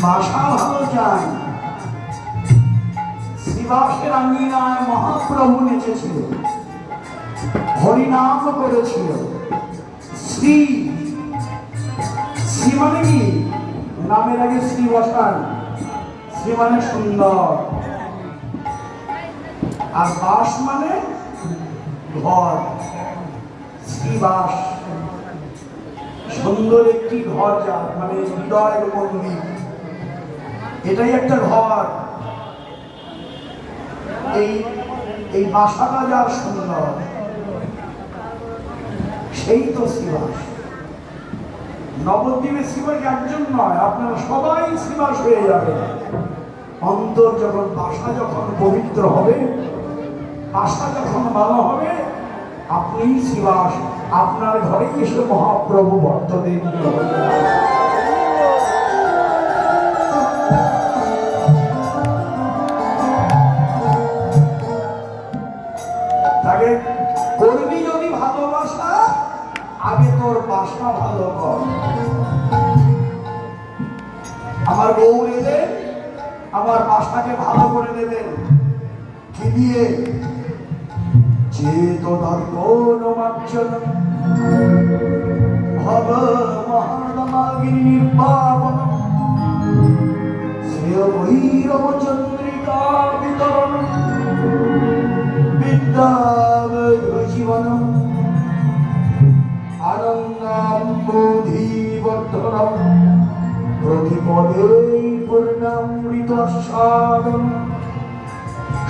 বাসা ভালো চাই। শ্রীবাসের আঙ্গিনায় মহাপ্রভু নেচেছিল, হরিনাম করেছিল। শ্রী শ্রী মানে কি? নামের আগে শ্রী বসান। শ্রী মানে সুন্দর, আর বাস মানে ঘর। শ্রীবাস সুন্দর একটি ঘর, যা মানে হৃদয়ের মন্দির, এটাই একটা ঘর। এই বাসাটা যার সুন্দর, সেই তো শ্রীবাস। নবদ্বীপে শ্রীবাস একজন নয়, আপনারা সবাই শ্রীবাস হয়ে যাবে। অন্তর যখন, বাসা যখন পবিত্র হবে, বাসা যখন ভালো হবে, আপনি শ্রীবাস। আপনার ঘরে এসে মহাপ্রভু ভক্তদের তাকে করবি যদি ভালোবাসা, আগে তোর বাসা ভালো কর। আমার বউ এলেন, আমার বাসাকে ভালো করে দেবেন। কি দিয়ে? চেত দর্পণ মার্জন ভব মহানমাগিনী নির্বাপন শ্রেয় ভৈরব চন্দ্রিকা বিতরণ বিদ্যাবৈ জীবন আনন্দাম্বোধিবর্ধনম প্রতিপদে পূর্ণামৃত সাধন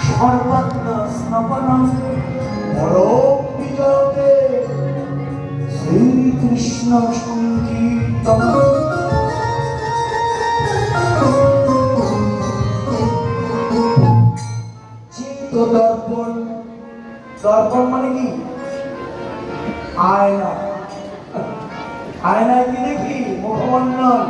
সর্বত্র স্নপনম পরম বিজয়তে শ্রীকৃষ্ণ সংকীর্তন। চিত্ত দর্পণ। দর্পণ মানে কি? আয়না। আয়নায় কি দেখি? মুখমণ্ডল।